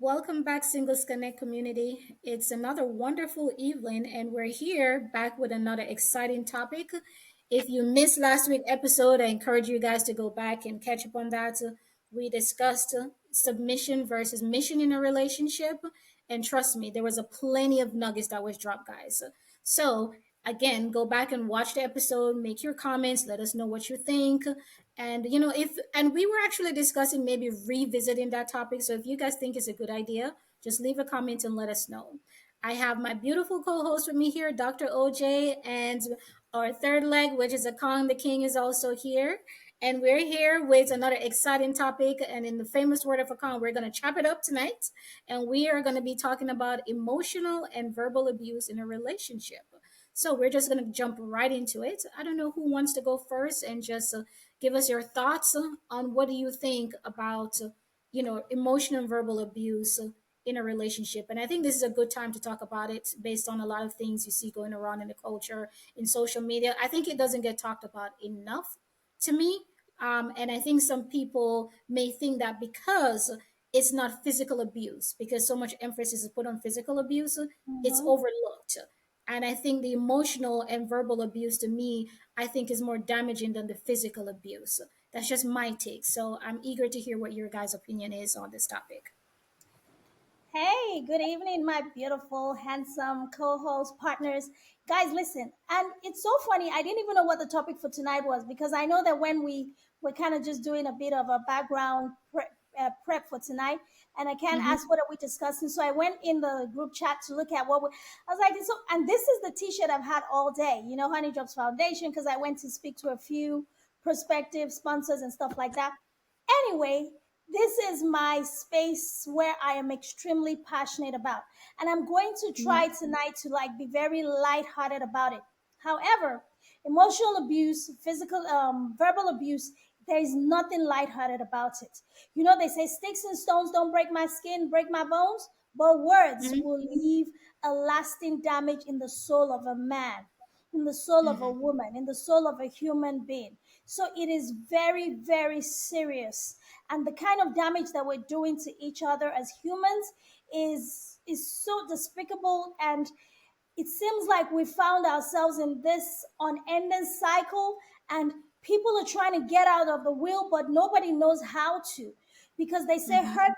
Welcome back, Singles Connect community. It's another wonderful evening, and we're here back with another exciting topic. If you missed last week's episode, I encourage you guys to go back and catch up on that. We discussed submission versus mission in a relationship, and trust me, there was a plenty of nuggets that was dropped, guys. So again, go back and watch the episode, make your comments, let us know what you think. And if and we were actually discussing maybe revisiting that topic. So if you guys think it's a good idea, just leave a comment and let us know. I have my beautiful co-host with me here, Dr. OJ, and our third leg, which is Akong the King, is also here. And we're here with another exciting topic. And in the famous word of Akong, we're going to chop it up tonight. And we are going to be talking about emotional and verbal abuse in a relationship. So we're just going to jump right into it. I don't know who wants to go first and just give us your thoughts on what do you think about emotional and verbal abuse in a relationship. And I think this is a good time to talk about it based on a lot of things you see going around in the culture, in social media. I think it doesn't get talked about enough to me. And I think some people may think that because it's not physical abuse, because so much emphasis is put on physical abuse, it's Mhm. overlooked. And I think the emotional and verbal abuse to me, I think is more damaging than the physical abuse. That's just my take. So I'm eager to hear what your guys' opinion is on this topic. Hey, good evening, my beautiful, handsome co host partners. Guys, listen, and it's so funny. I didn't even know what the topic for tonight was because I know that when we were kind of just doing a bit of a background prep for tonight, and I can't Hmm. ask what are we discussing. So I went in the group chat to look at I was like, so, and this is the t shirt I've had all day, Honey Drops Foundation, because I went to speak to a few prospective sponsors and stuff like that. Anyway, this is my space where I am extremely passionate about. And I'm going to try tonight to like be very lighthearted about it. However, emotional abuse, physical, verbal abuse, there is nothing lighthearted about it. They say sticks and stones don't break my skin, break my bones, but words Hmm. will leave a lasting damage in the soul of a man, in the soul of a Hmm. woman, in the soul of a human being. So it is very, very serious. And the kind of damage that we're doing to each other as humans is so despicable, and it seems like we found ourselves in this unending cycle, and people are trying to get out of the wheel, but nobody knows how to, because they say Hmm. hurt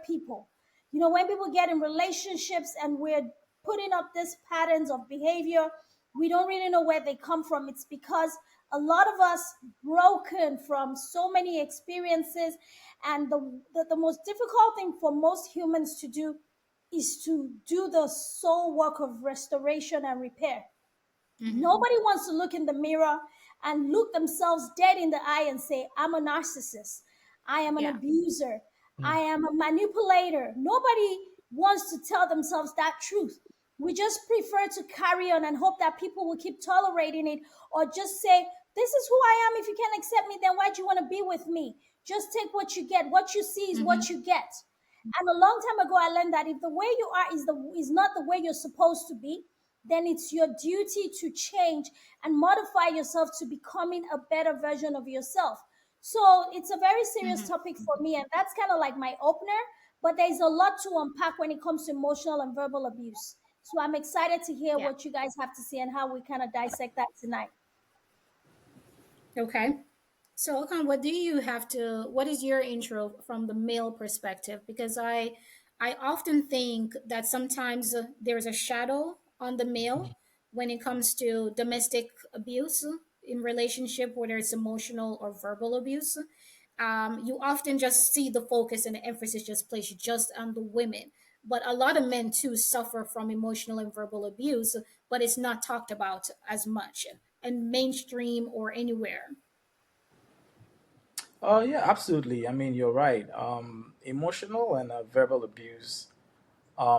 people. When people get in relationships and we're putting up these patterns of behavior, we don't really know where they come from. It's because a lot of us broken from so many experiences, and the most difficult thing for most humans to do is to do the soul work of restoration and repair. Hmm. Nobody wants to look in the mirror and look themselves dead in the eye and say, I'm a narcissist. I am an Yeah. abuser. I am a manipulator. Nobody wants to tell themselves that truth. We just prefer to carry on and hope that people will keep tolerating it, or just say, this is who I am. If you can't accept me, then why do you want to be with me? Just take what you get. What you see is what Hmm. you get. And a long time ago, I learned that if the way you are is not the way you're supposed to be, then it's your duty to change and modify yourself to becoming a better version of yourself. So it's a very serious Hmm. topic for me, and that's kind of like my opener. But there's a lot to unpack when it comes to emotional and verbal abuse. So I'm excited to hear Yeah. what you guys have to say and how we kind of dissect that tonight. Okay. So, Okan, what is your intro from the male perspective? Because I often think that sometimes there's a shadow on the male when it comes to domestic abuse in relationship, whether it's emotional or verbal abuse. You often just see the focus and the emphasis just placed just on the women. But a lot of men too suffer from emotional and verbal abuse, but it's not talked about as much in mainstream or anywhere. Yeah, absolutely. I mean, you're right. Emotional and verbal abuse,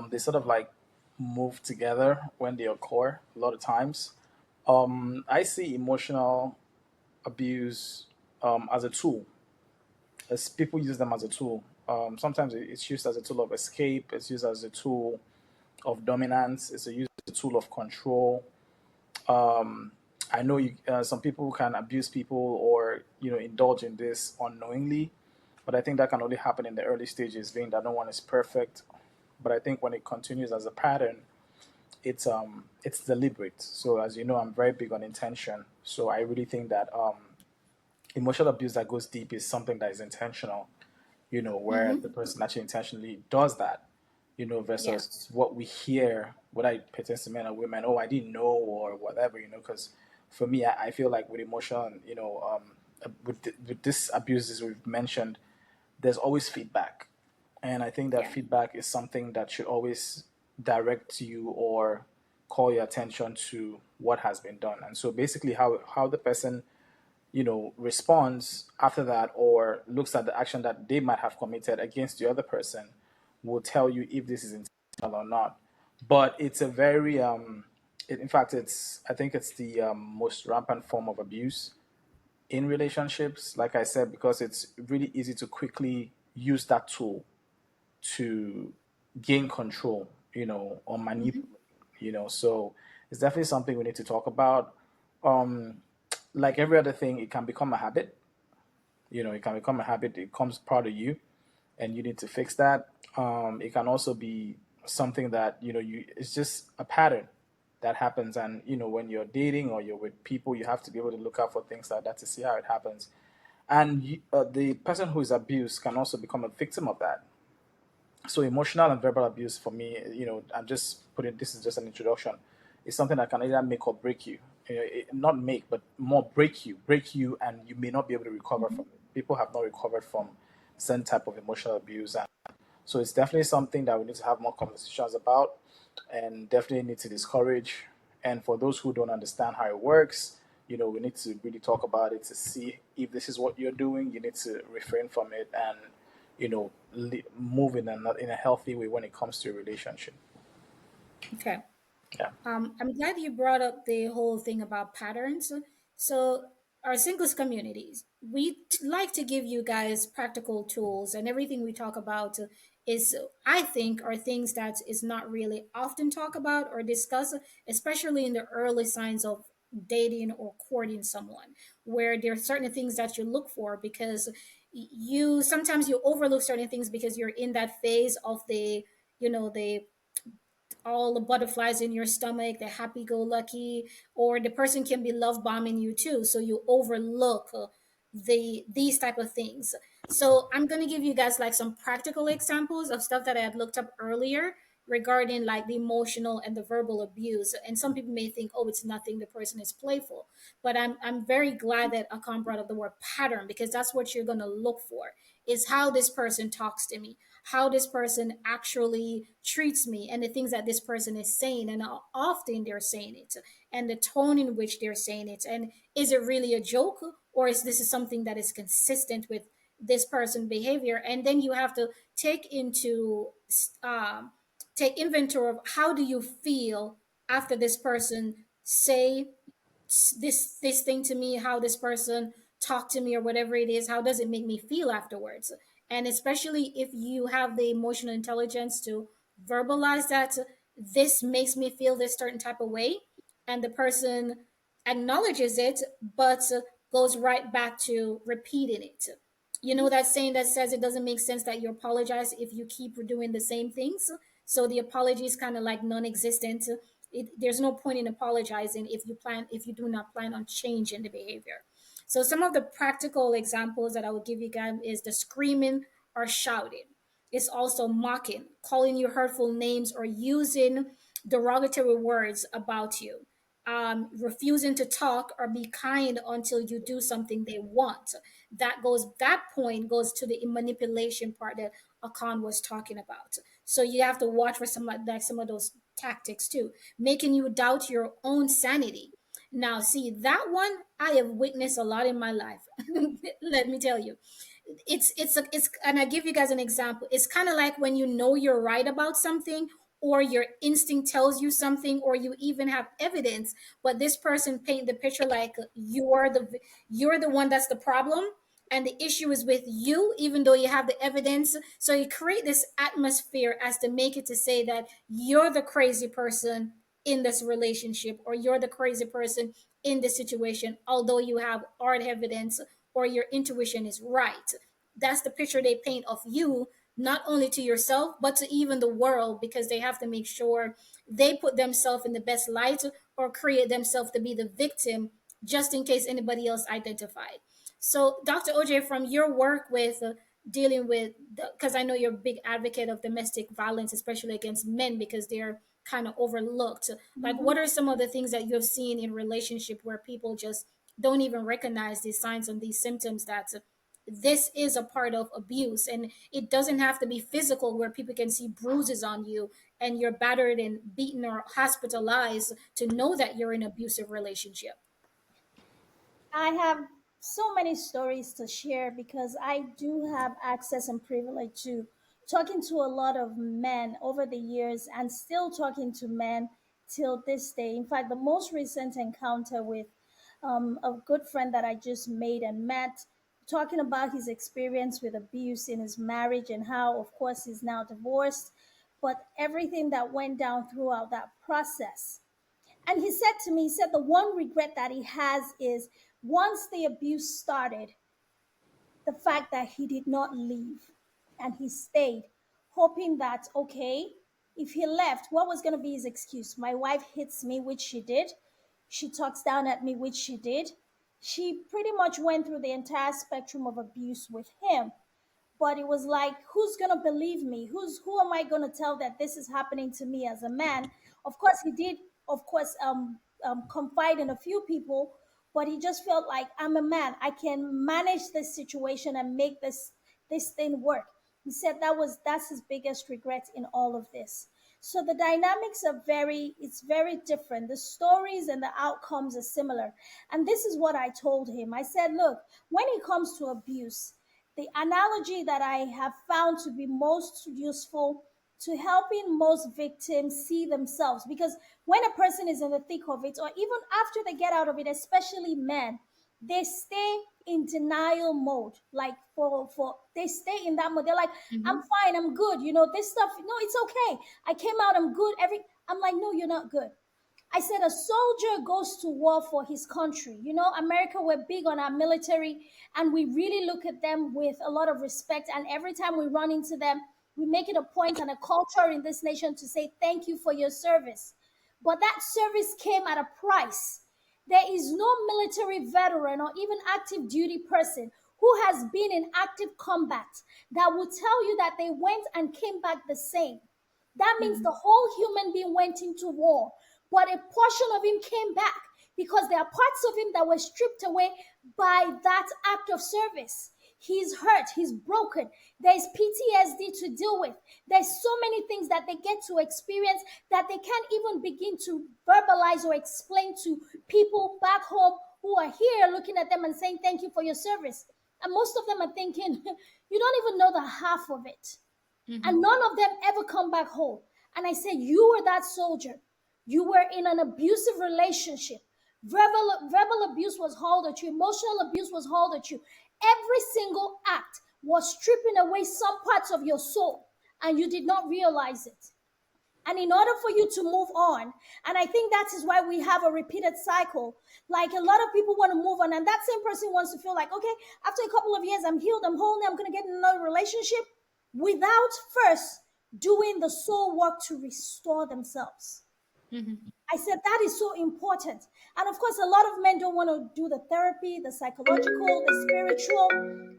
they sort of like move together when they occur a lot of times. I see emotional abuse as a tool, as people use them as a tool. Sometimes it's used as a tool of escape, it's used as a tool of dominance, it's used as a tool of control. I know some people can abuse people or indulge in this unknowingly, But I think that can only happen in the early stages, being that no one is perfect. But I think when it continues as a pattern, it's deliberate. So as you know, I'm very big on intention. So I really think that emotional abuse that goes deep is something that is intentional, where the Mm-hmm. person actually intentionally does that, Yeah. versus what we hear, whether it pertains to men or women, oh, I didn't know, or whatever, because for me, I feel like with emotion, with this abuses we've mentioned, there's always feedback. And I think that Yeah. feedback is something that should always direct you or call your attention to what has been done. And so basically how the person responds after that or looks at the action that they might have committed against the other person will tell you if this is intentional or not. But it's a very in fact, it's I think it's the most rampant form of abuse in relationships, like I said, because it's really easy to quickly use that tool to gain control, or Mm-hmm. manipulate, so it's definitely something we need to talk about. um like every other thing, it can become a habit. It can become a habit. It becomes part of you, and you need to fix that. It can also be something that it's just a pattern that happens, and when you're dating or you're with people, you have to be able to look out for things like that to see how it happens. And the person who is abused can also become a victim of that. So emotional and verbal abuse for me, I'm just putting this is just an introduction. It's something that can either make or break you. Not make, but more break you, and you may not be able to recover Mm-hmm. from it. People have not recovered from certain type of emotional abuse, and so it's definitely something that we need to have more conversations about, and definitely need to discourage. And for those who don't understand how it works, we need to really talk about it to see if this is what you're doing. You need to refrain from it and move in a healthy way when it comes to a relationship. Okay. Yeah. I'm glad you brought up the whole thing about patterns. So, our singles communities, like to give you guys practical tools, and everything we talk about is, I think, are things that is not really often talked about or discussed, especially in the early signs of dating or courting someone, where there are certain things that you look for because you sometimes you overlook certain things because you're in that phase of the all the butterflies in your stomach, the happy go lucky, or the person can be love bombing you too. So you overlook these type of things. So I'm gonna give you guys like some practical examples of stuff that I had looked up earlier regarding like the emotional and the verbal abuse. And some people may think, oh, it's nothing, the person is playful. But I'm very glad that Akan brought up the word pattern because that's what you're gonna look for is how this person talks to me, how this person actually treats me, and the things that this person is saying, and how often they're saying it, and the tone in which they're saying it. And is it really a joke, or is this is something that is consistent with this person behavior? And then you have to take into um, take inventory of how do you feel after this person say this thing to me, how this person talked to me or whatever it is, how does it make me feel afterwards? And especially if you have the emotional intelligence to verbalize that this makes me feel this certain type of way, and the person acknowledges it but goes right back to repeating it. You know that saying that says it doesn't make sense that you apologize if you keep doing the same things. So the apology is kind of like non-existent. There's no point in apologizing if you do not plan on changing the behavior. So some of the practical examples that I would give you guys is the screaming or shouting. It's also mocking, calling you hurtful names, or using derogatory words about you. Refusing to talk or be kind until you do something they want. That point goes to the manipulation part that Akan was talking about. So you have to watch for some of those tactics too, making you doubt your own sanity. Now, see that one I have witnessed a lot in my life. Let me tell you, and I give you guys an example. It's kind of like when you know you're right about something, or your instinct tells you something, or you even have evidence, but this person paint the picture like you're the one that's the problem, and the issue is with you, even though you have the evidence. So you create this atmosphere as to make it to say that you're the crazy person in this relationship, or you're the crazy person in this situation, although you have hard evidence or your intuition is right. that's the picture they paint of you, not only to yourself but to even the world, because they have to make sure they put themselves in the best light or create themselves to be the victim, just in case anybody else identified. So Dr. OJ, from your work with dealing with, because I know you're a big advocate of domestic violence, especially against men, because they're kind of overlooked, like Mhm. what are some of the things that you've seen in relationship where people just don't even recognize these signs and these symptoms, that this is a part of abuse, and it doesn't have to be physical where people can see bruises on you and you're battered and beaten or hospitalized to know that you're in an abusive relationship. I have so many stories to share because I do have access and privilege to talking to a lot of men over the years and still talking to men till this day. In fact, the most recent encounter with a good friend that I just made and met, talking about his experience with abuse in his marriage and how, of course, he's now divorced, but everything that went down throughout that process. And he said to me, he said the one regret that he has is once the abuse started, the fact that he did not leave and he stayed, hoping that, okay, if he left, what was going to be his excuse? My wife hits me, which she did. She talks down at me, which she did. She pretty much went through the entire spectrum of abuse with him, but it was like, who's gonna believe me? Who am I gonna tell that this is happening to me as a man? Of course he did, of course, confide in a few people, but he just felt like, I'm a man, I can manage this situation and make this thing work. He said that's his biggest regret in all of this. So the dynamics are it's very different. The stories and the outcomes are similar. And this is what I told him. I said, look, when it comes to abuse, the analogy that I have found to be most useful to helping most victims see themselves, because when a person is in the thick of it, or even after they get out of it, especially men, they stay in denial mode. Like for they stay in that mode. They're like, I'm Mm-hmm. fine, I'm good. You know, this stuff, no, it's okay. I came out, I'm good. I'm like, no, you're not good. I said a soldier goes to war for his country. You know, America, we're big on our military and we really look at them with a lot of respect. And every time we run into them, we make it a point and a culture in this nation to say thank you for your service. But that service came at a price. There is no military veteran or even active duty person who has been in active combat that will tell you that they went and came back the same. That means the Mm-hmm. whole human being went into war, but a portion of him came back because there are parts of him that were stripped away by that act of service. He's hurt, he's broken. There's PTSD to deal with. There's so many things that they get to experience that they can't even begin to verbalize or explain to people back home who are here looking at them and saying, thank you for your service. And most of them are thinking, you don't even know the half of it, and Mm-hmm. none of them ever come back home. And I said, you were that soldier. You were in an abusive relationship. Verbal abuse was hauled at you. Emotional abuse was hauled at you. Every single act was stripping away some parts of your soul, and you did not realize it. And in order for you to move on, and I think that is why we have a repeated cycle. Like a lot of people want to move on, and that same person wants to feel like, okay, after a couple of years, I'm healed, I'm whole, now I'm going to get in another relationship without first doing the soul work to restore themselves. Mm-hmm. I said that is so important. And of course, a lot of men don't want to do the therapy, the psychological, the spiritual,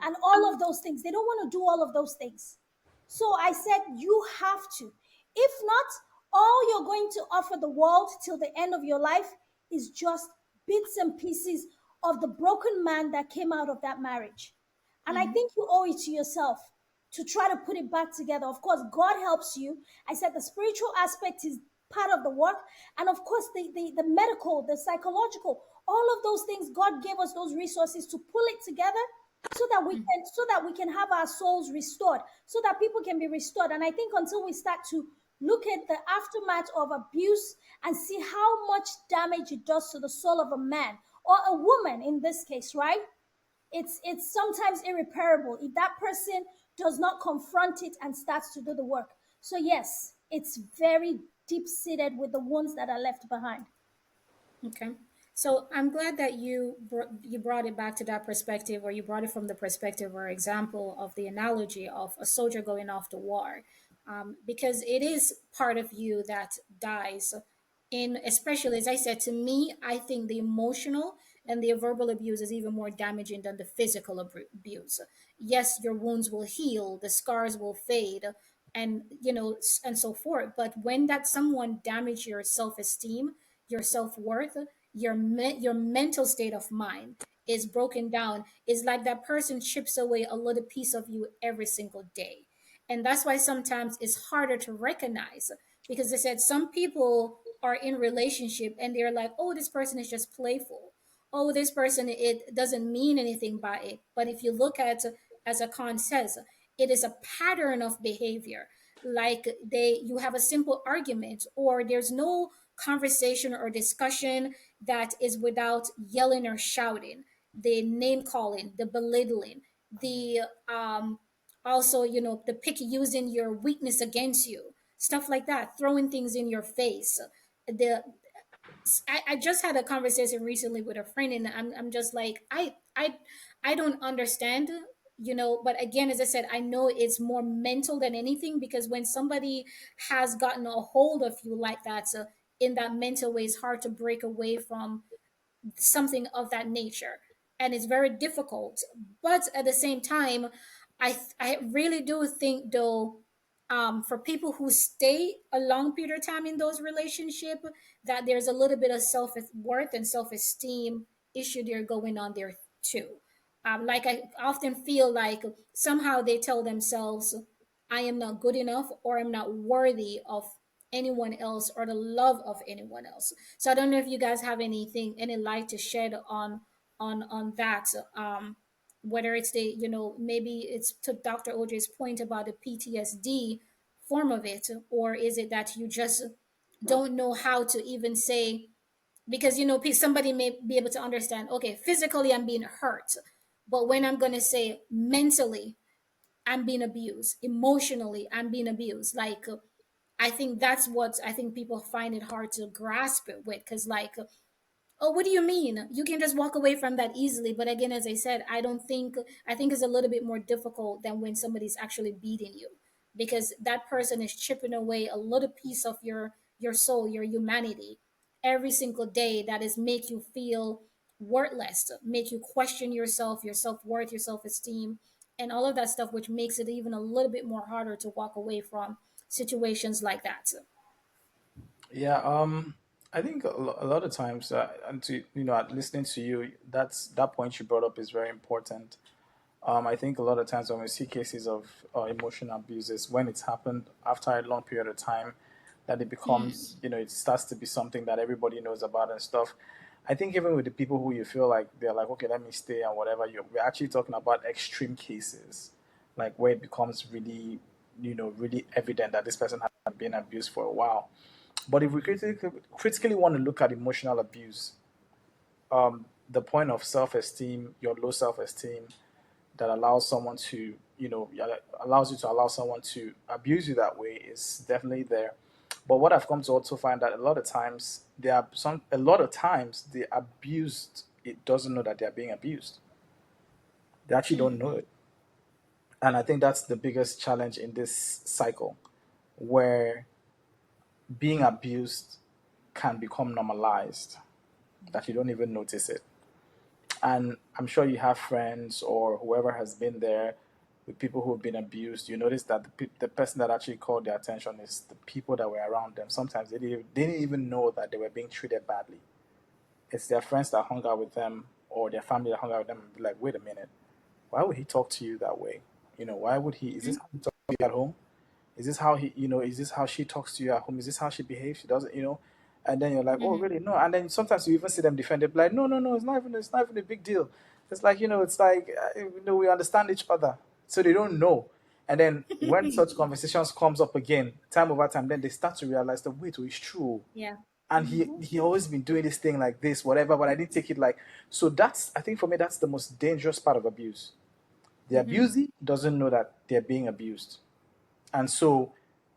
and all of those things. They don't want to do all of those things. So I said, you have to. If not, all you're going to offer the world till the end of your life is just bits and pieces of the broken man that came out of that marriage. And I Mm-hmm. think you owe it to yourself to try to put it back together. Of course, God helps you. I said the spiritual aspect is part of the work. And of course, the medical, the psychological, all of those things, God gave us those resources to pull it together so that we can have our souls restored, so that people can be restored. And I think until we start to look at the aftermath of abuse and see how much damage it does to the soul of a man or a woman in this case, right? It's sometimes irreparable if that person does not confront it and starts to do the work. So yes, it's very deep seated with the wounds that are left behind. Okay. So I'm glad that you brought it back to that perspective, or you brought it from the perspective or example of the analogy of a soldier going off to war, because it is part of you that dies. In especially as I said, to me, I think the emotional and the verbal abuse is even more damaging than the physical abuse. Yes, your wounds will heal, the scars will fade, and and so forth. But when that someone damage your self-esteem, your self-worth, your mental state of mind is broken down, is like that person chips away a little piece of you every single day. And that's why sometimes it's harder to recognize, because they said some people are in relationship and they're like, oh, this person is just playful, oh, this person, it doesn't mean anything by it. But if you look at, as Akan says, it is a pattern of behavior. Like you have a simple argument, or there's no conversation or discussion that is without yelling or shouting, the name calling, the belittling, the also, the pick using your weakness against you, stuff like that, throwing things in your face. The I just had a conversation recently with a friend, and I'm just like, I don't understand, but again, as I said, I know it's more mental than anything, because when somebody has gotten a hold of you like that, so in that mental way, it's hard to break away from something of that nature, and it's very difficult. But at the same time, I really do think, though, for people who stay a long period of time in those relationships, that there's a little bit of self-worth and self-esteem issue there going on there too. Like, I often feel like somehow they tell themselves, I am not good enough, or I'm not worthy of anyone else, or the love of anyone else. So I don't know if you guys have any light to shed on that. Whether it's maybe it's to Dr. Oj's point about the PTSD form of it, or is it that you just don't know how to even say, because somebody may be able to understand, okay, physically I'm being hurt, but when I'm going to say mentally I'm being abused, emotionally I'm being abused, like, I think that's what I think people find it hard to grasp it with, because, like, oh, what do you mean? You can just walk away from that easily. But again, as I said, I think it's a little bit more difficult than when somebody's actually beating you, because that person is chipping away a little piece of your soul, your humanity, every single day, that is make you feel worthless, make you question yourself, your self-worth, your self-esteem, and all of that stuff, which makes it even a little bit more harder to walk away from situations like that. Yeah, I think a lot of times, and to listening to you, that point you brought up is very important. I think a lot of times when we see cases of emotional abuses, when it's happened after a long period of time, that it Mm, becomes, it starts to be something that everybody knows about and stuff. I think even with the people who you feel like they're like, okay, let me stay and whatever, we're actually talking about extreme cases, like where it becomes really, really evident that this person has been abused for a while. But if we critically want to look at emotional abuse, the point of self-esteem, your low self-esteem, that allows someone to, allows you to allow someone to abuse you that way is definitely there. But what I've come to also find that a lot of times the abused, it doesn't know that they're being abused. They actually don't know it. And I think that's the biggest challenge in this cycle, where being abused can become normalized, that you don't even notice it. And I'm sure you have friends or whoever has been there with people who have been abused. You notice that the person that actually called their attention is the people that were around them. Sometimes they didn't even know that they were being treated badly. It's their friends that hung out with them or their family that hung out with them and be like, wait a minute, why would he talk to you that way? Why would he? Is this how he talks to you at home? Is this how is this how she talks to you at home? Is this how she behaves? She doesn't. And then you're like, oh, mhm, really? No. And then sometimes you even see them defend it, like, no, no, no, it's not even a big deal. It's like, it's like, we understand each other. So they don't know. And then when such conversations comes up again, time over time, then they start to realize that, wait, oh, it's true. yeah. And he Mhm. he always been doing this thing like this, whatever, but I didn't take it like. So that's, I think for me, that's the most dangerous part of abuse. The Mhm. abusee doesn't know that they're being abused. And so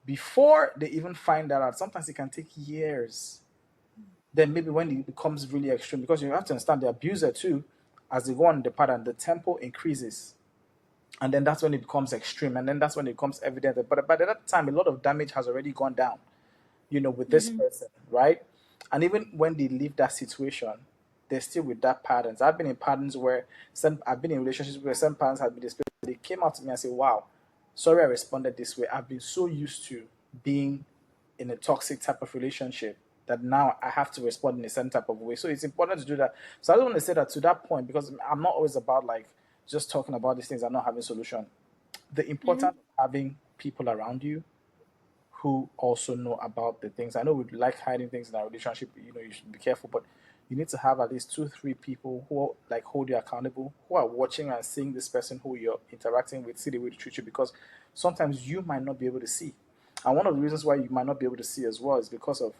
before they even find that out, sometimes it can take years. Then maybe when it becomes really extreme, because you have to understand the abuser too, as they go on the pattern, the tempo increases. And then that's when it becomes extreme. And then that's when it becomes evident. But by that time, a lot of damage has already gone down, with this Mm-hmm. person, right? And even when they leave that situation, they're still with that patterns. I've been in patterns where I've been in relationships where some patterns have been displayed. They came out to me and said, "Wow, sorry I responded this way. I've been so used to being in a toxic type of relationship that now I have to respond in a certain type of way." So it's important to do that. So I don't want to say that to that point, because I'm not always about like just talking about these things and not having solution. The Mm-hmm. importance of having people around you who also know about the things. I know we like hiding things in our relationship. You should be careful, but you need to have at least two, three people who like hold you accountable, who are watching and seeing this person who you're interacting with, see the way they treat you, because sometimes you might not be able to see. And one of the reasons why you might not be able to see as well is because of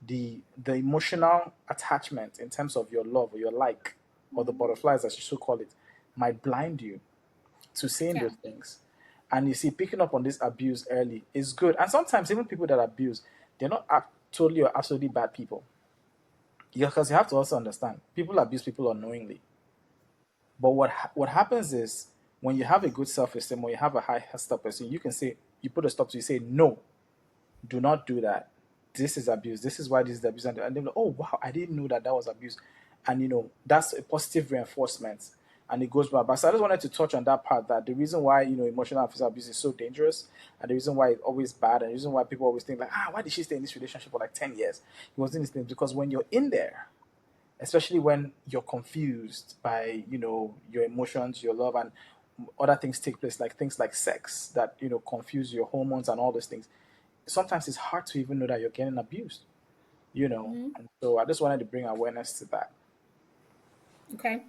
the emotional attachment in terms of your love or your like, or the Mhm. butterflies as you should call it, might blind you to saying Yeah. those things. And you see, picking up on this abuse early is good. And sometimes even people that abuse, they're not totally or absolutely bad people. Yeah, because you have to also understand, people abuse people unknowingly. But what happens is, when you have a good self esteem, when you have a high self esteem, you can say, you put a stop to, you say no, do not do that. This is abuse. This is why this is abuse. And they're like, oh, wow, I didn't know that that was abuse. And, that's a positive reinforcement. And it goes back. But so I just wanted to touch on that part, that the reason why, emotional and physical abuse is so dangerous, and the reason why it's always bad, and the reason why people always think, like, why did she stay in this relationship for like 10 years? It was in this thing. Because when you're in there, especially when you're confused by, your emotions, your love, and other things take place, like things like sex that, confuse your hormones and all those things, sometimes it's hard to even know that you're getting abused. Mm-hmm. And so I just wanted to bring awareness to that. Okay.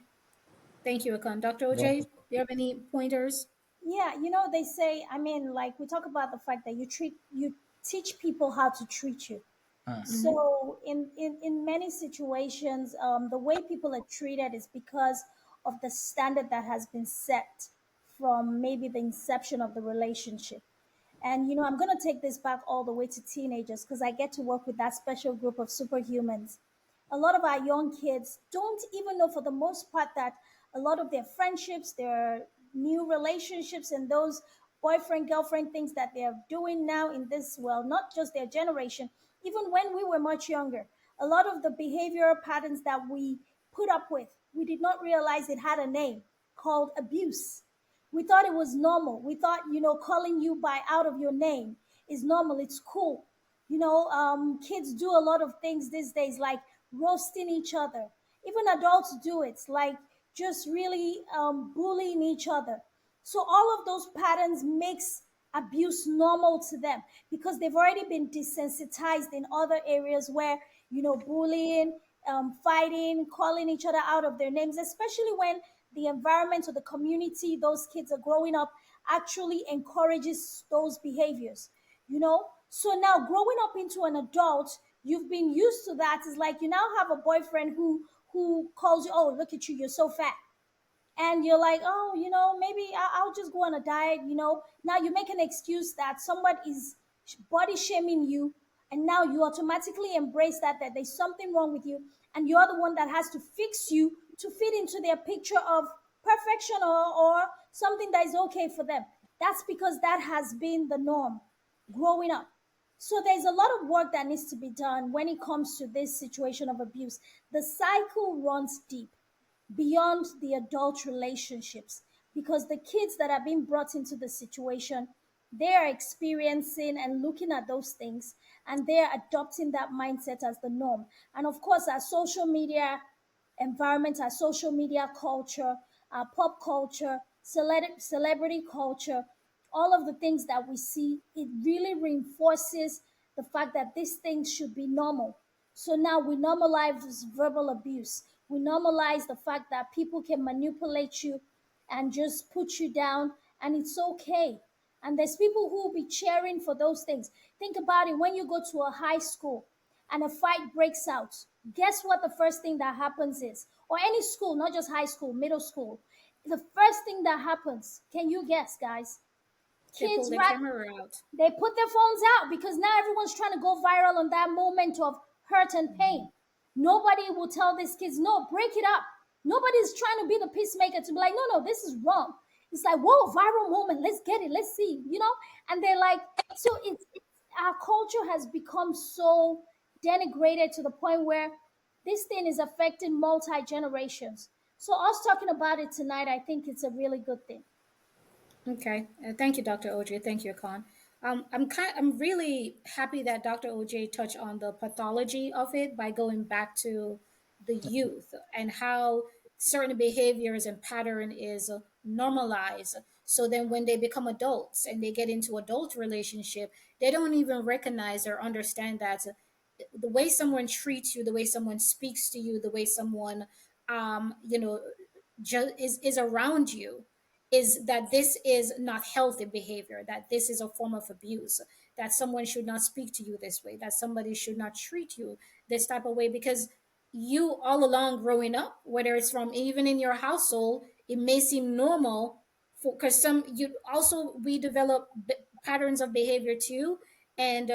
Thank you, Akon. Dr. OJ, Welcome. do you have any pointers? Yeah, they say, I mean, like we talk about the fact that you teach people how to treat you. Mm-hmm. So in many situations, the way people are treated is because of the standard that has been set from maybe the inception of the relationship. And I'm going to take this back all the way to teenagers because I get to work with that special group of superhumans. A lot of our young kids don't even know, for the most part, that a lot of their friendships, their new relationships, and those boyfriend girlfriend things that they're doing now in this, well, not just their generation, even when we were much younger, a lot of the behavioral patterns that we put up with, we did not realize it had a name called abuse. We thought it was normal. We thought, calling you by out of your name is normal. It's cool. Kids do a lot of things these days, like roasting each other. Even adults do it, like just really bullying each other. So all of those patterns makes abuse normal to them because they've already been desensitized in other areas where bullying, fighting, calling each other out of their names, especially when the environment or the community those kids are growing up actually encourages those behaviors. So now growing up into an adult, you've been used to that. It's like you now have a boyfriend who calls you, oh, look at you, you're so fat, and you're like, oh, maybe I'll just go on a diet. Now you make an excuse that someone is body shaming you, and now you automatically embrace that there's something wrong with you, and you're the one that has to fix you to fit into their picture of perfection, or something that is okay for them. That's because that has been the norm growing up. So there's a lot of work that needs to be done when it comes to this situation of abuse. The cycle runs deep beyond the adult relationships because the kids that are being brought into the situation, they are experiencing and looking at those things, and they're adopting that mindset as the norm. And of course, our social media environment, our social media culture, our pop culture, celebrity culture, all of the things that we see, it really reinforces the fact that these things should be normal. So now we normalize verbal abuse. We normalize the fact that people can manipulate you and just put you down, and it's okay. And there's people who will be cheering for those things. Think about it, when you go to a high school and a fight breaks out, guess what the first thing that happens is? Or any school, not just high school, middle school. The first thing that happens, can you guess, guys? They pull Kids, the right? camera out. They put their phones out because now everyone's trying to go viral on that moment of hurt and pain. Nobody will tell these kids, no, break it up. Nobody's trying to be the peacemaker to be like, no, no, this is wrong. It's like, whoa, viral moment, let's get it, let's see, And they're like, so it's our culture has become so denigrated to the point where this thing is affecting multi generations. So us talking about it tonight, I think it's a really good thing. Okay, thank you, Dr. OJ. Thank you, Khan. I'm really happy that Dr. OJ touched on the pathology of it by going back to the youth and how certain behaviors and pattern is normalized. So then, when they become adults and they get into adult relationship, they don't even recognize or understand that the way someone treats you, the way someone speaks to you, the way someone, you know, is around you, is that this is not healthy behavior, that this is a form of abuse, that someone should not speak to you this way, that somebody should not treat you this type of way, because you all along growing up, whether it's from even in your household, it may seem normal for, because some you also we develop patterns of behavior too, and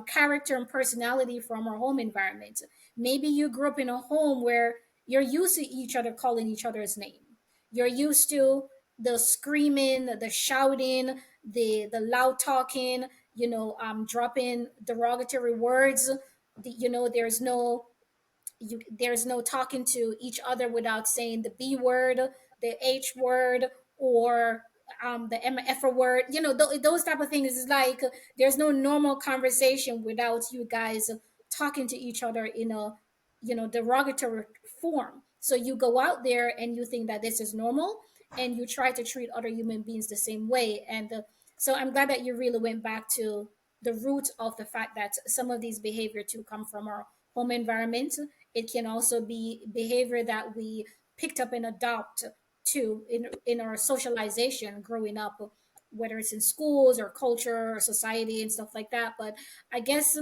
character and personality from our home environment. Maybe you grew up in a home where you're used to each other calling each other's name. You're used to the screaming, the shouting, the loud talking, dropping derogatory words. There's no talking to each other without saying the B word, the H word, or the MF word. Those type of things. Is like there's no normal conversation without you guys talking to each other in a derogatory form. So you go out there and you think that this is normal, and you try to treat other human beings the same way. And so I'm glad that you really went back to the root of the fact that some of these behavior too come from our home environment. It can also be behavior that we picked up and adopt to in our socialization growing up, whether it's in schools or culture or society and stuff like that. But I guess,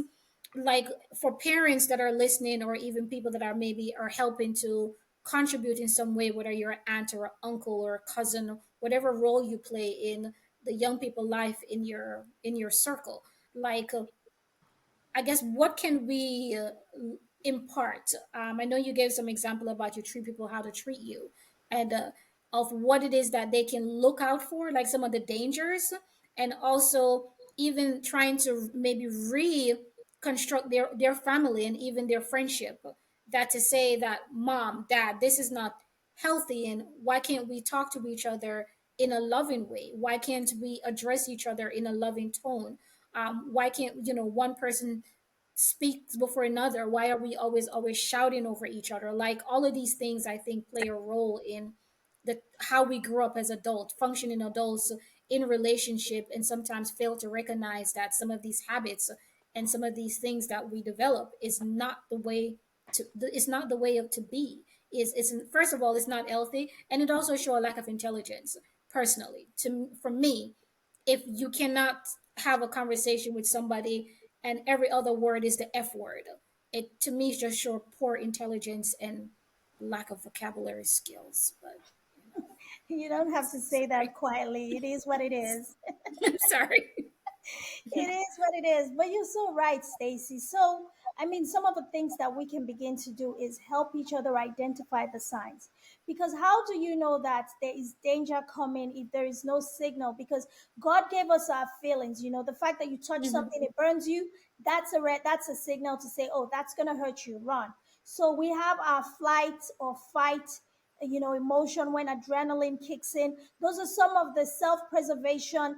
like, for parents that are listening, or even people that are maybe are helping to contribute in some way, whether you're an aunt or an uncle or a cousin, whatever role you play in the young people life in your circle, like, I guess, what can we impart? I know you gave some example about you treat people how to treat you, and of what it is that they can look out for, like some of the dangers, and also even trying to maybe reconstruct their family and even their friendship. That to say that, mom, dad, this is not healthy, and why can't we talk to each other in a loving way? Why can't we address each other in a loving tone? Why can't one person speaks before another? Why are we always shouting over each other? Like, all of these things, I think, play a role in the how we grew up as adult functioning adults in relationship, and sometimes fail to recognize that some of these habits and some of these things that we develop is not the way it's not the way of to be. Is First of all, it's not healthy, and it also show a lack of intelligence. Personally, for me, if you cannot have a conversation with somebody and every other word is the F word, it to me just show poor intelligence and lack of vocabulary skills. But You don't have to say that sorry. quietly. It is what it is. I'm sorry. It is what it is. But you're so right, Stacy. So, I mean, some of the things that we can begin to do is help each other identify the signs. Because how do you know that there is danger coming if there is no signal? Because God gave us our feelings. The fact that you touch Mhm. something, it burns you. That's a signal to say, oh, that's gonna hurt you. Run. So we have our flight or fight, emotion when adrenaline kicks in. Those are some of the self-preservation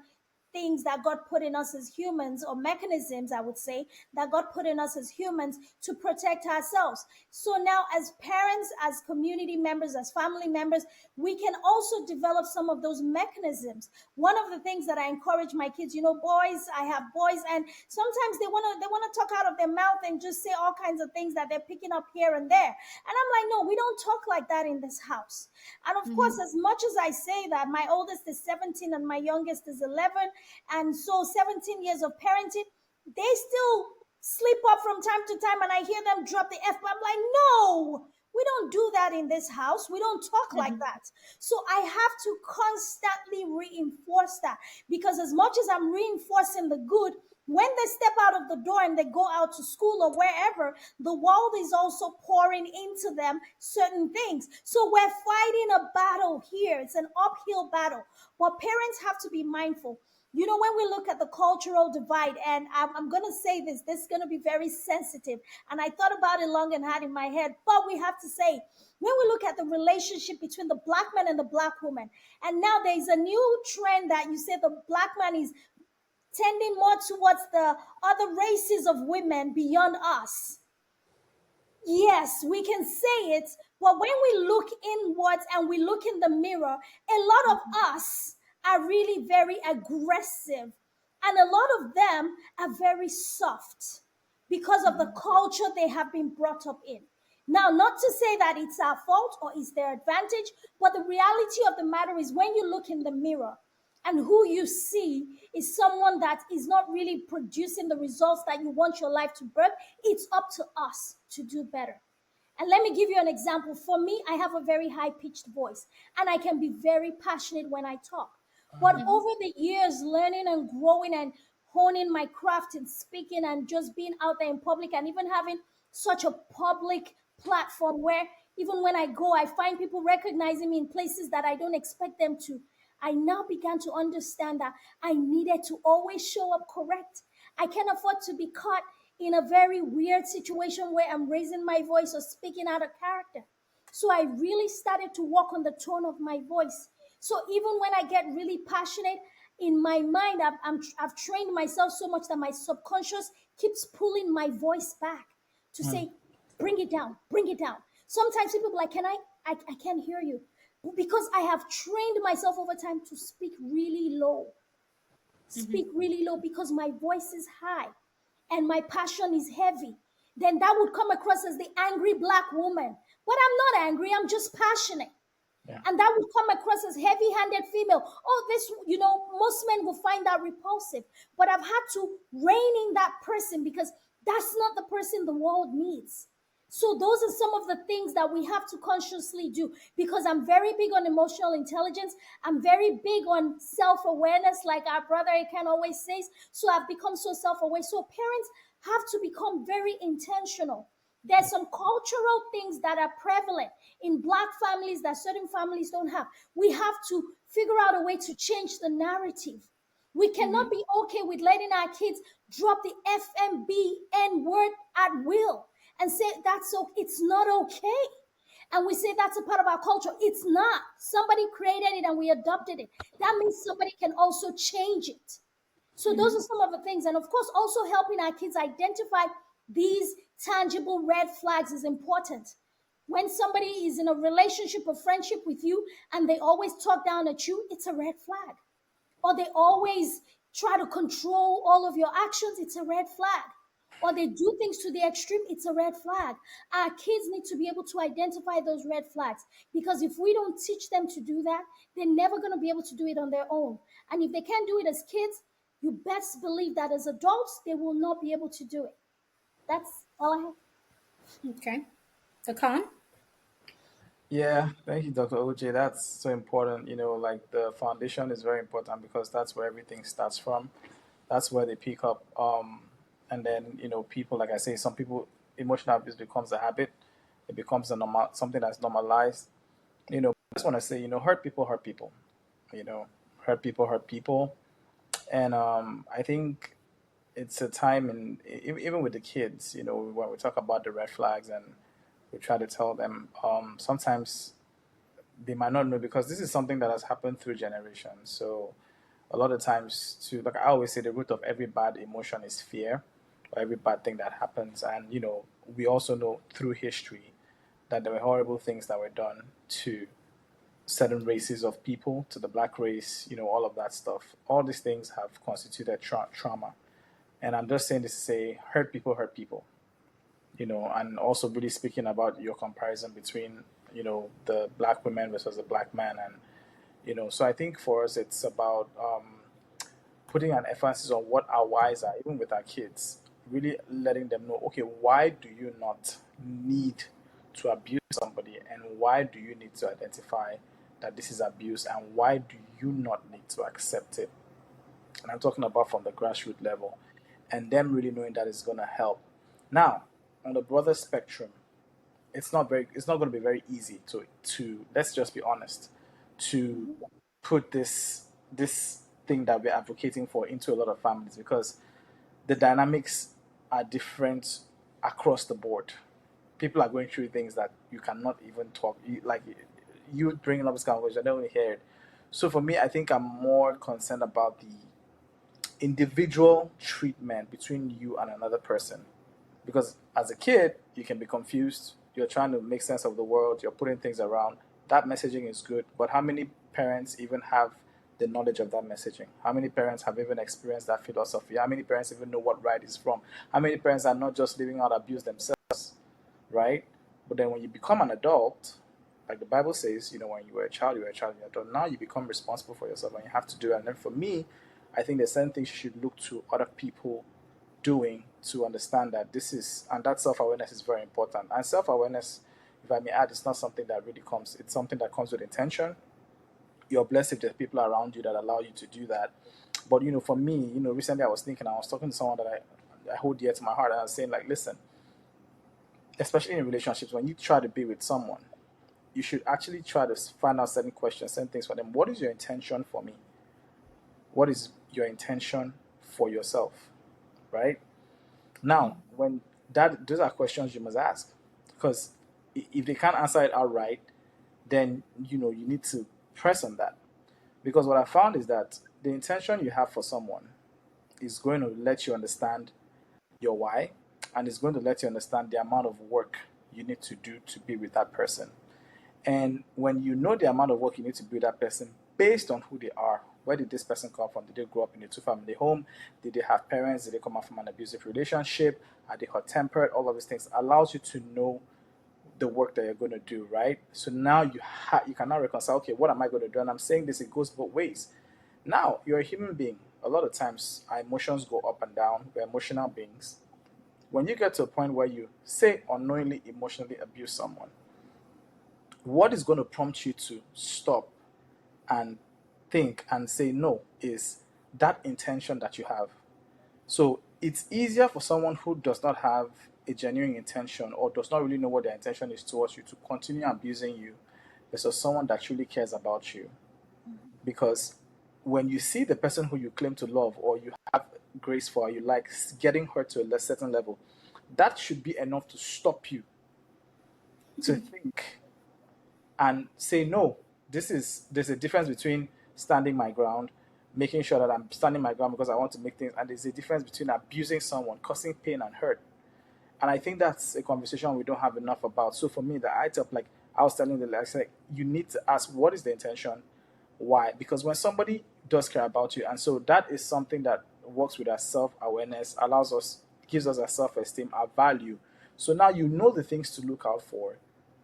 things that God put in us as humans, or mechanisms, I would say, that God put in us as humans to protect ourselves. So now, as parents, as community members, as family members, we can also develop some of those mechanisms. One of the things that I encourage my kids, boys, I have boys, and sometimes they want to talk out of their mouth and just say all kinds of things that they're picking up here and there. And I'm like, no, we don't talk like that in this house. And of course, Mhm. as much as I say that, my oldest is 17 and my youngest is 11, and so 17 years of parenting, they still slip up from time to time, and I hear them drop the F bomb. I'm like, no, we don't do that in this house. We don't talk like Mhm. that. So I have to constantly reinforce that, because as much as I'm reinforcing the good, When they step out of the door and they go out to school or wherever, the world is also pouring into them certain things. So we're fighting a battle here. It's an uphill battle. But parents have to be mindful. You know, when we look at the cultural divide, and I'm going to say this is going to be very sensitive. And I thought about it long and hard in my head, but we have to say, when we look at the relationship between the black man and the black woman, and now there's a new trend that you say the black man is tending more towards the other races of women beyond us. Yes, we can say it, but when we look inwards and we look in the mirror, a lot of us are really very aggressive, and a lot of them are very soft because of the culture they have been brought up in. Now, not to say that it's our fault or it's their advantage, but the reality of the matter is when you look in the mirror, and who you see is someone that is not really producing the results that you want your life to birth, it's up to us to do better. And let me give you an example. For me, I have a very high pitched voice and I can be very passionate when I talk. But Mhm. over the years, learning and growing and honing my craft in speaking and just being out there in public and even having such a public platform where even when I go, I find people recognizing me in places that I don't expect them to. I now began to understand that I needed to always show up correct. I can't afford to be caught in a very weird situation where I'm raising my voice or speaking out of character. So I really started to work on the tone of my voice. So even when I get really passionate, in my mind, I've trained myself so much that my subconscious keeps pulling my voice back to Mm. say, bring it down, bring it down. Sometimes people be like, I can't hear you. Because I have trained myself over time to speak really low because my voice is high and my passion is heavy. Then that would come across as the angry black woman. But I'm not angry, I'm just passionate. Yeah. And that would come across as heavy handed female. Oh, this, most men will find that repulsive. But I've had to rein in that person because that's not the person the world needs. So, those are some of the things that we have to consciously do because I'm very big on emotional intelligence. I'm very big on self awareness, like our brother Ken always says. So, I've become so self aware. So, parents have to become very intentional. There's some cultural things that are prevalent in black families that certain families don't have. We have to figure out a way to change the narrative. We cannot be okay with letting our kids drop the FMBN word at will and say that's so it's not okay. And we say that's a part of our culture. It's not. Somebody created it and we adopted it. That means somebody can also change it. So those are some of the things. And of course, also helping our kids identify these tangible red flags is important. When somebody is in a relationship or friendship with you and they always talk down at you, it's a red flag. Or they always try to control all of your actions, it's a red flag. Or they do things to the extreme, it's a red flag. Our kids need to be able to identify those red flags because if we don't teach them to do that, they're never going to be able to do it on their own. And if they can't do it as kids, you best believe that as adults, they will not be able to do it. That's all I have. Okay. Akan? Yeah, thank you, Dr. OJ. That's so important. Like the foundation is very important because that's where everything starts from. That's where they pick up. And then, people, like I say, some people, emotional abuse becomes a habit. It becomes a normal, something that's normalized. I just want to say, hurt people hurt people. You know, hurt people hurt people. And I think it's a time, and even with the kids, when we talk about the red flags and we try to tell them, sometimes they might not know because this is something that has happened through generations. So a lot of times, to like I always say, the root of every bad emotion is fear, or every bad thing that happens. And we also know through history that there were horrible things that were done to certain races of people, to the black race, all of that stuff. All these things have constituted trauma. And I'm just saying this to say, hurt people hurt people. And also really speaking about your comparison between, the black women versus the black man. And, so I think for us, it's about putting an emphasis on what our whys are, even with our kids, really letting them know, okay, why do you not need to abuse somebody? And why do you need to identify that this is abuse? And why do you not need to accept it? And I'm talking about from the grassroots level. and them really knowing that it's going to help. Now, on the broader spectrum, it's not going to be very easy to let's just be honest, to put this thing that we're advocating for into a lot of families, because the dynamics are different across the board. People are going through things that you cannot even talk. You bringing up this conversation, I don't even hear it. So for me, I think I'm more concerned about the individual treatment between you and another person. Because as a kid, you can be confused. You're trying to make sense of the world. You're putting things around. That messaging is good, but how many parents even have the knowledge of that messaging? How many parents have even experienced that philosophy? How many parents even know what right is from? How many parents are not just living out abuse themselves, right? But then when you become an adult, like the Bible says, when you were a child, you were a child, you're an adult. Now you become responsible for yourself and you have to do it. And then for me, I think there's certain things you should look to other people doing to understand that this is, and that self awareness is very important. And self awareness, if I may add, it's not something that really comes, it's something that comes with intention. You're blessed if there's people around you that allow you to do that. But for me, recently I was talking to someone that I hold dear to my heart, and I was saying, like, listen, especially in relationships, when you try to be with someone, you should actually try to find out certain questions, certain things for them. What is your intention for me? What is your intention for yourself? Right? Now, when that those are questions you must ask, because if they can't answer it outright, then you need to press on that. Because what I found is that the intention you have for someone is going to let you understand your why, and it's going to let you understand the amount of work you need to do to be with that person. And when you know the amount of work you need to build that person based on who they are, where did this person come from? Did they grow up in a two-family home? Did they have parents? Did they come out from an abusive relationship? Are they hot-tempered? All of these things allows you to know the work that you're going to do, right? So now you can now reconcile. Okay, what am I going to do? And I'm saying this; it goes both ways. Now you're a human being. A lot of times, our emotions go up and down. We're emotional beings. When you get to a point where you say unknowingly emotionally abuse someone, what is going to prompt you to stop and think and say no is that intention that you have. So it's easier for someone who does not have a genuine intention or does not really know what their intention is towards you to continue abusing you versus someone that truly cares about you. Because when you see the person who you claim to love or you have grace for, you like getting hurt to a certain level, that should be enough to stop you to think and say no. There's a difference between standing my ground, making sure that I'm standing my ground because I want to make things, and there's a difference between abusing someone, causing pain and hurt. And I think that's a conversation we don't have enough about. So for me, the item, like I was telling the like, you need to ask what is the intention, why? Because when somebody does care about you, and so that is something that works with our self awareness, allows us, gives us our self esteem, our value. So now you know the things to look out for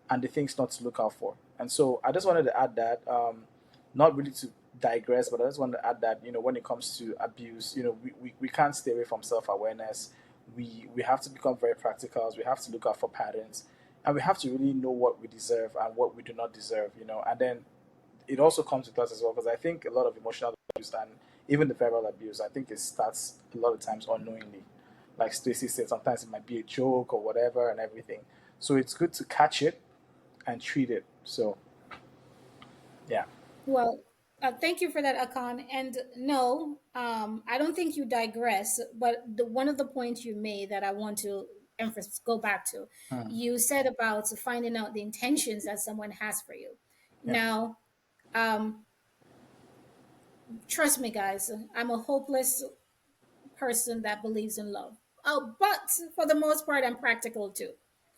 and the things not to look out for. And so I just wanted to add that, not really to digress, but I just wanted to add that, when it comes to abuse, we can't stay away from self awareness. We have to become very practical. We have to look out for patterns, and we have to really know what we deserve and what we do not deserve, and then it also comes with us as well, because I think a lot of emotional abuse and even the verbal abuse, I think it starts a lot of times unknowingly. Like Stacy said, sometimes it might be a joke or whatever and everything. So it's good to catch it and treat it. So yeah. Well, thank you for that, Akan. And no, I don't think you digress, but one of the points you made that I want to emphasize, go back to, Hmm. you said about finding out the intentions that someone has for you. Yeah. Now, um, trust me, guys, I'm a hopeless person that believes in love. Oh, but for the most part, I'm practical too.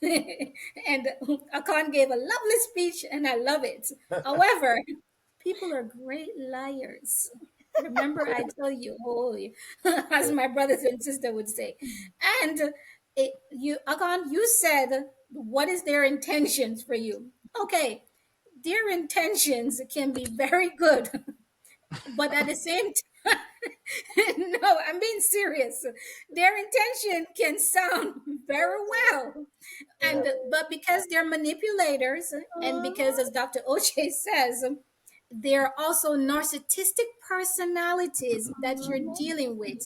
And Akan gave a lovely speech, and I love it. However, people are great liars. Remember, I tell you, oh, as my brothers and sister would say. And Akan, you said, what is their intentions for you? Okay, their intentions can be very good, but at the same time, no, I'm being serious. Their intention can sound very well, Yeah. but because they're manipulators, and because, as Dr. Oche says, there are also narcissistic personalities that you're dealing with.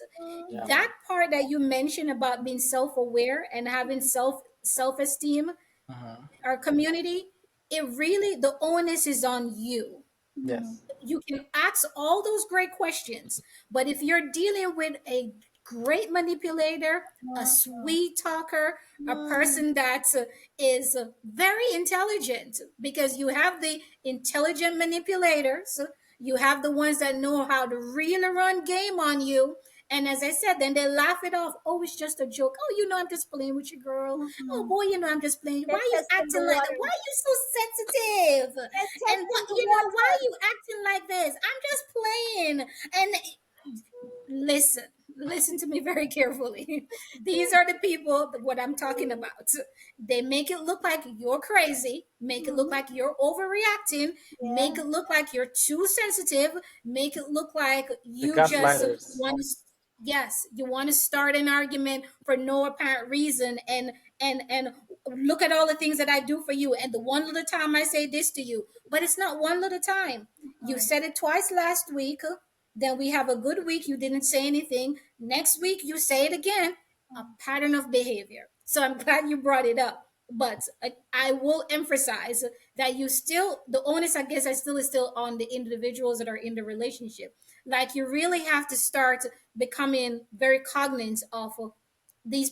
Yeah. That part that you mentioned about being self-aware and having self-esteem, Hmm. our community, it really, the onus is on you. Yes. You can ask all those great questions, but if you're dealing with a great manipulator, a sweet talker, a person that is very intelligent, because you have the intelligent manipulators, you have the ones that know how to really run game on you. And as I said, then they laugh it off. Oh, it's just a joke. Oh, I'm just playing with you, girl. Oh boy, I'm just playing. Why They're are you testing the acting like that? Why water. are you so sensitive? They're And what, testing the why are water. you acting like this? I'm just playing. And listen, listen to me very carefully. These are the people what I'm talking about. They make it look like you're crazy, make it look Mhm. like you're overreacting, Yeah. make it look like you're too sensitive, make it look like The you just gaslighters. want to, yes, you want to start an argument for no apparent reason, and look at all the things that I do for you, and the one little time I say this to you, but it's not one little time. You said it twice last week, then we have a good week, you didn't say anything. Next week, you say it again, a pattern of behavior. So I'm glad you brought it up. But I will emphasize that you still, the onus, I guess, I still is still on the individuals that are in the relationship. Like you really have to start becoming very cognizant of these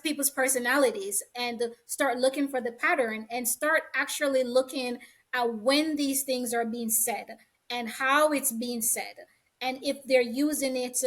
people's personalities, and start looking for the pattern, and start actually looking at when these things are being said and how it's being said, and if they're using it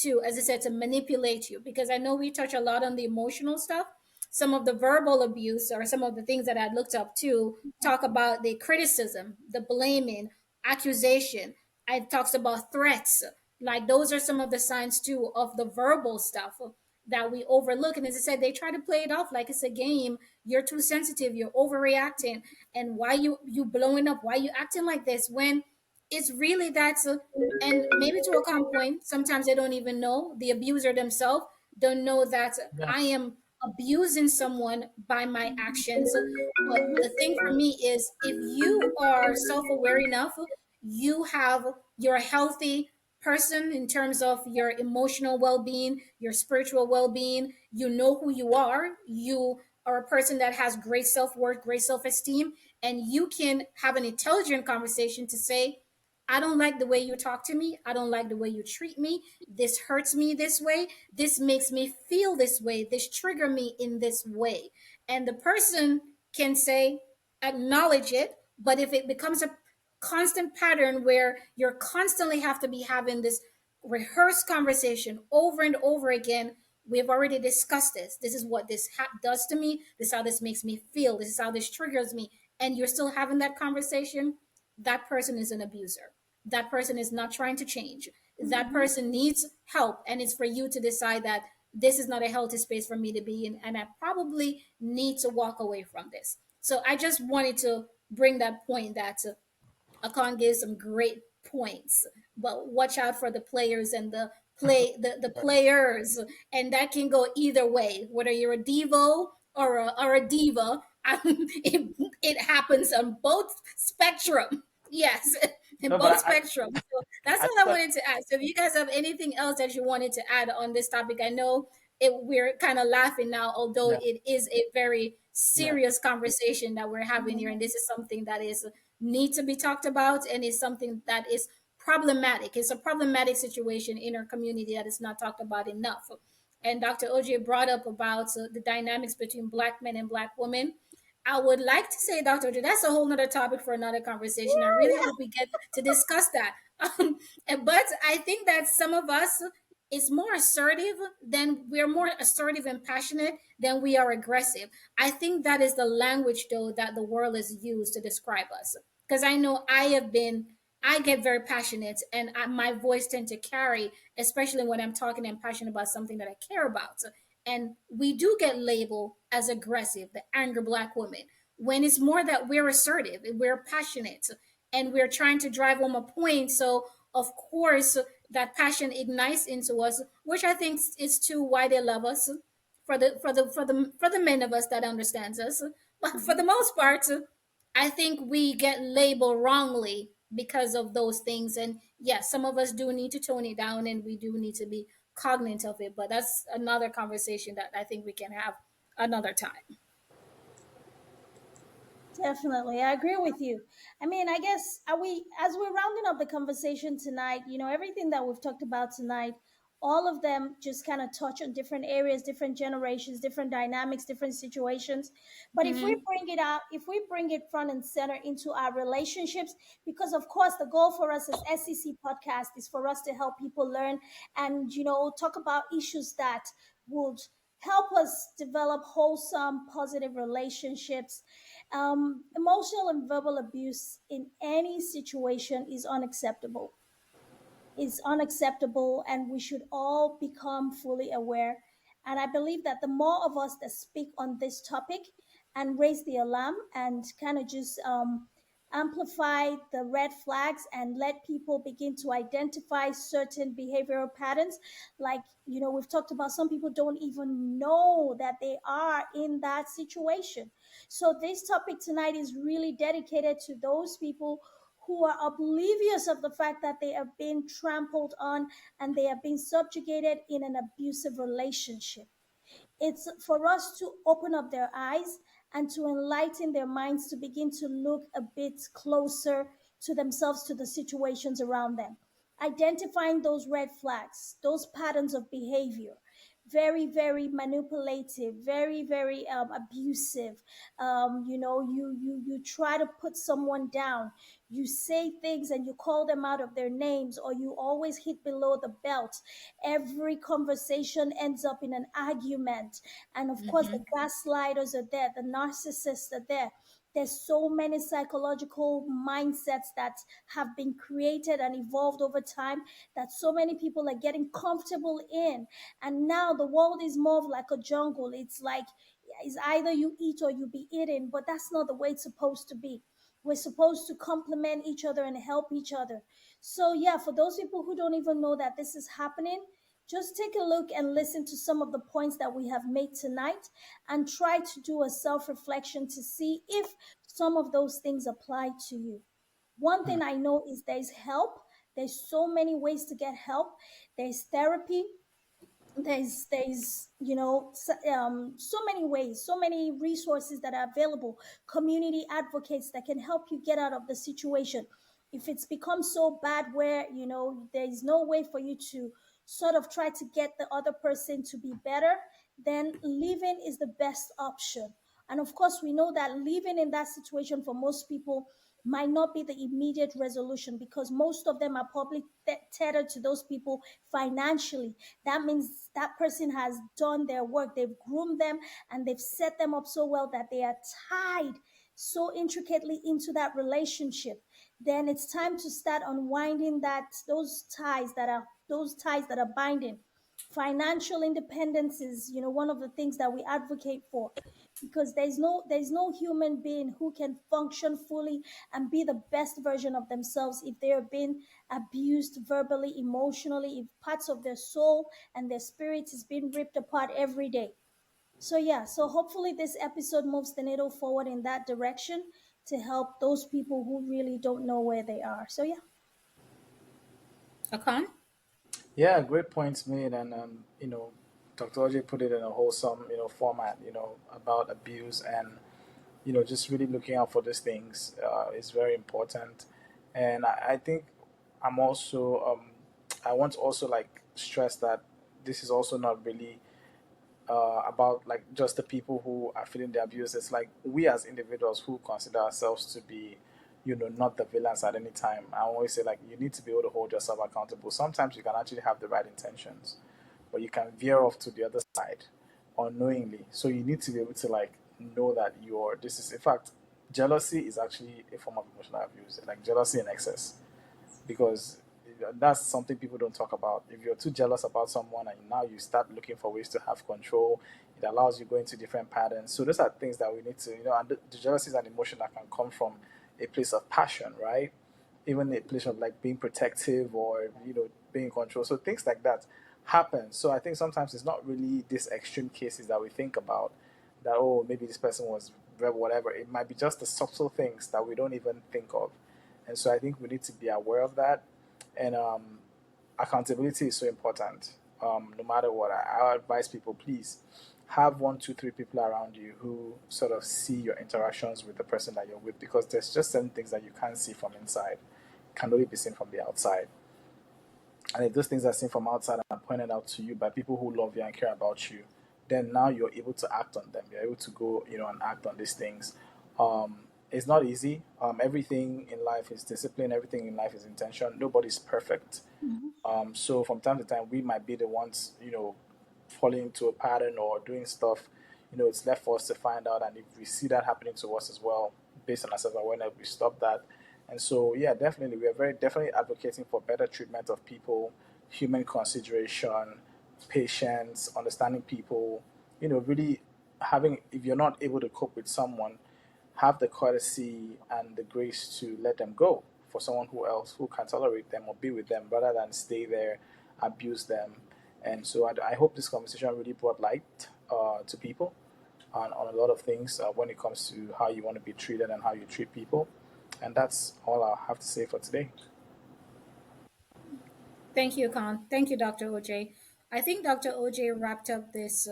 to, as I said, to manipulate you. Because I know we touch a lot on the emotional stuff. Some of the verbal abuse, or some of the things that I looked up to, talk about the criticism, the blaming, accusation. It talks about threats. Like those are some of the signs too of the verbal stuff that we overlook. And as I said, they try to play it off like it's a game. You're too sensitive. You're overreacting. And why you blowing up? Why you acting like this? When it's really that's and maybe to a calm point. Sometimes they don't even know, the abuser themselves don't know that I Yes. am abusing someone by my actions. But the thing for me is, if you are self-aware enough, you're a healthy person in terms of your emotional well-being, your spiritual well-being. You know who you are. You are a person that has great self-worth, great self-esteem, and you can have an intelligent conversation to say, I don't like the way you talk to me. I don't like the way you treat me. This hurts me this way. This makes me feel this way. This trigger me in this way. And the person can say, acknowledge it. But if it becomes a constant pattern where you're constantly have to be having this rehearsed conversation over and over again, we've already discussed this. This is what this does to me. This is how this makes me feel. This is how this triggers me. And you're still having that conversation, that person is an abuser. That person is not trying to change. That person needs help, and it's for you to decide that this is not a healthy space for me to be in, and I probably need to walk away from this. So I just wanted to bring that point that Akan gave some great points, but watch out for the players and the players, and that can go either way. Whether you're a Devo or a diva, it happens on both spectrum. Yes, in No, but both spectrum. So that's I all I thought, wanted to add. So if you guys have anything else that you wanted to add on this topic, I know we're kind of laughing now, although yeah, it is a very yeah. serious conversation that we're having here, and this is something that is need to be talked about, and is something that is problematic. It's a problematic situation in our community that is not talked about enough. And Dr. OJ brought up about the dynamics between black men and black women. I would like to say, Dr. OJ, that's a whole nother topic for another conversation. I really hope we get to discuss that. But I think that some of us is more assertive than we're more assertive and passionate than we are aggressive. I think that is the language though that the world is used to describe us. Because I know I get very passionate, and my voice tend to carry, especially when I'm talking and passionate about something that I care about. And we do get labeled as aggressive, the angry black woman, when it's more that we're assertive, we're passionate, and we're trying to drive home a point. So of course that passion ignites into us, which I think is too why they love us, for the men of us that understands us. But for the most part, I think we get labeled wrongly because of those things. And yes, some of us do need to tone it down, and we do need to be cognizant of it. But that's another conversation that I think we can have another time. Definitely, I agree with you. I mean, I guess are we as we're rounding up the conversation tonight, everything that we've talked about tonight, all of them just kind of touch on different areas, different generations, different dynamics, different situations. But if we Hmm. bring it out, if we bring it front and center into our relationships, because of course the goal for us as SEC podcast is for us to help people learn and talk about issues that would help us develop wholesome, positive relationships. Emotional and verbal abuse in any situation is unacceptable, and we should all become fully aware. And I believe that the more of us that speak on this topic and raise the alarm and kind of just amplify the red flags and let people begin to identify certain behavioral patterns, like we've talked about, some people don't even know that they are in that situation. So this topic tonight is really dedicated to those people who are oblivious of the fact that they are being trampled on and they are being subjugated in an abusive relationship. It's for us to open up their eyes and to enlighten their minds to begin to look a bit closer to themselves, to the situations around them. Identifying those red flags, those patterns of behavior, very, very manipulative, very, very abusive. You try to put someone down. You say things and you call them out of their names, or you always hit below the belt. Every conversation ends up in an argument. And of course, the Hmm. gaslighters are there, the narcissists are there. There's so many psychological mindsets that have been created and evolved over time that so many people are getting comfortable in. And now the world is more of like a jungle. It's like it's either you eat or you be eaten, but that's not the way it's supposed to be. We're supposed to complement each other and help each other. So, yeah, for those people who don't even know that this is happening, just take a look and listen to some of the points that we have made tonight and try to do a self reflection to see if some of those things apply to you. One thing I know is there's help. There's so many ways to get help. There's therapy, there's so many ways, so many resources that are available, community advocates that can help you get out of the situation. If it's become so bad where there's no way for you to sort of try to get the other person to be better, then leaving is the best option. And of course, we know that living in that situation for most people might not be the immediate resolution, because most of them are probably tethered to those people financially. That means that person has done their work, they've groomed them, and they've set them up so well that they are tied so intricately into that relationship. Then it's time to start unwinding those ties that are binding. Financial independence is one of the things that we advocate for, because there's no human being who can function fully and be the best version of themselves if they are being abused verbally, emotionally, if parts of their soul and their spirit is being ripped apart every day. So, yeah, so hopefully this episode moves the needle forward in that direction to help those people who really don't know where they are. So, yeah. Okay. Yeah, great points made, and Dr. OJ put it in a wholesome format, about abuse, and just really looking out for these things is very important. And I think I'm also I want to also like stress that this is also not really about like just the people who are feeling the abuse. It's like we as individuals who consider ourselves to be, not the villains at any time. I always say like you need to be able to hold yourself accountable. Sometimes you can actually have the right intentions, but you can veer off to the other side unknowingly. So you need to be able to like know that you're. This is in fact jealousy is actually a form of emotional abuse, like jealousy in excess, because that's something people don't talk about. If you're too jealous about someone and now you start looking for ways to have control, it allows you go into different patterns. So those are things that we need to, and the jealousy is an emotion that can come from a place of passion, right? Even a place of like being protective or being in control. So things like that happen. So I think sometimes it's not really these extreme cases that we think about. That maybe this person was whatever. It might be just the subtle things that we don't even think of And so I think we need to be aware of that. And accountability is so important. No matter what, I advise people, please have one, two, three people around you who sort of see your interactions with the person that you're with, because there's just certain things that you can't see from inside, can only be seen from the outside. And if those things are seen from outside and pointed out to you by people who love you and care about you, then now you're able to act on them. You're able to go, and act on these things. It's not easy. Everything in life is discipline. Everything in life is intention. Nobody's perfect. Mhm. So from time to time, we might be the ones, falling into a pattern or doing stuff. It's left for us to find out, and if we see that happening to us as well, based on our self awareness, we stop that. And so, yeah, definitely, we are very definitely advocating for better treatment of people, human consideration, patience, understanding people. Really having, if you're not able to cope with someone, have the courtesy and the grace to let them go for someone who else who can tolerate them or be with them, rather than stay there, abuse them. And so I hope this conversation really brought light to people on a lot of things when it comes to how you want to be treated and how you treat people. And that's all I have to say for today. Thank you, Khan. Thank you, Dr. OJ. I think Dr. OJ wrapped up this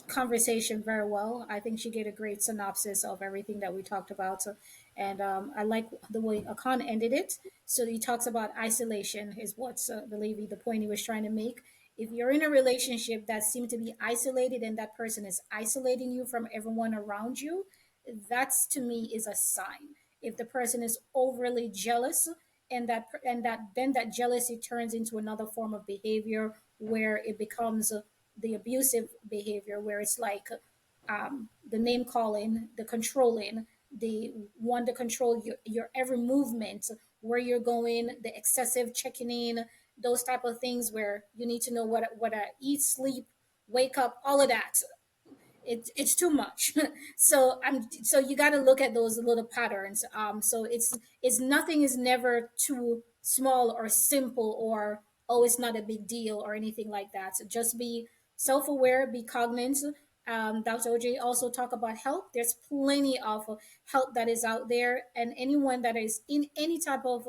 conversation very well. I think she gave a great synopsis of everything that we talked about. So, and I like the way Akan ended it. So he talks about isolation is what's, I believe, the point he was trying to make. If you're in a relationship that seems to be isolated and that person is isolating you from everyone around you, that's to me is a sign. If the person is overly jealous and that then that jealousy turns into another form of behavior where it becomes the abusive behavior, where it's like the name calling, the controlling, the one to control your every movement, where you're going, the excessive checking in, those type of things where you need to know what I eat, sleep, wake up, all of that. It's too much. So you got to look at those little patterns. So it's nothing is never too small or simple, or oh, it's not a big deal or anything like that. So just be self-aware, be cognizant. Dr. OJ also talk about help. There's plenty of help that is out there, and anyone that is in any type of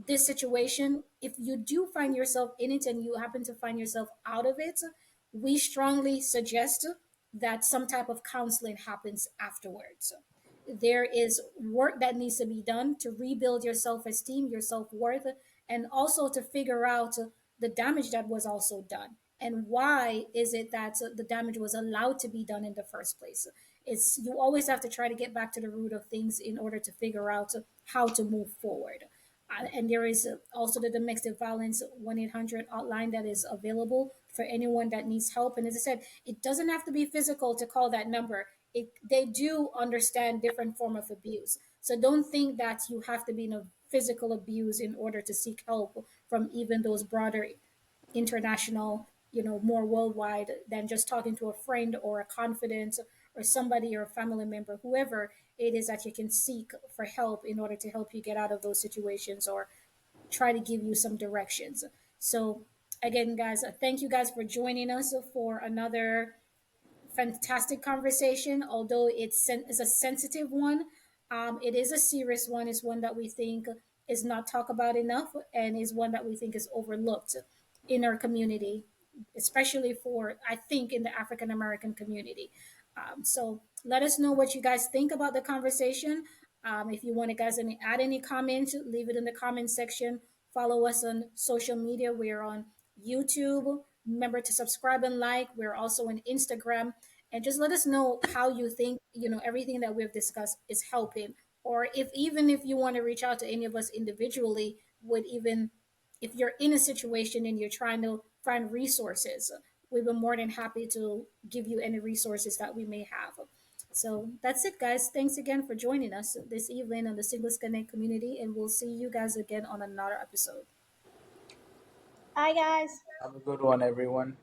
this situation, if you do find yourself in it and you happen to find yourself out of it, we strongly suggest that some type of counseling happens afterwards. There is work that needs to be done to rebuild your self esteem, your self worth, and also to figure out the damage that was also done. And why is it that the damage was allowed to be done in the first place? It's you always have to try to get back to the root of things in order to figure out how to move forward. And there is also the domestic violence 1-800 hotline that is available for anyone that needs help. And as I said, it doesn't have to be physical to call that number. They do understand different form of abuse. So don't think that you have to be in a physical abuse in order to seek help from even those broader international, more worldwide than just talking to a friend or a confidant or somebody or a family member, whoever it is that you can seek for help in order to help you get out of those situations or try to give you some directions. So, again, guys, thank you guys for joining us for another fantastic conversation. Although it's a sensitive one, it is a serious one. It's one that we think is not talked about enough, and is one that we think is overlooked in our community, especially for I think in the African American community. So let us know what you guys think about the conversation. If you want to guys add any comments, leave it in the comment section. Follow us on social media. We're on YouTube. Remember to subscribe and like. We're also on Instagram. And just let us know how you think, everything that we've discussed is helping. Or if you want to reach out to any of us individually, would even if you're in a situation and you're trying to find resources, we've been more than happy to give you any resources that we may have. So that's it, guys. Thanks again for joining us this evening on the Single Connect community, and we'll see you guys again on another episode. Hi, guys. Have a good one, everyone.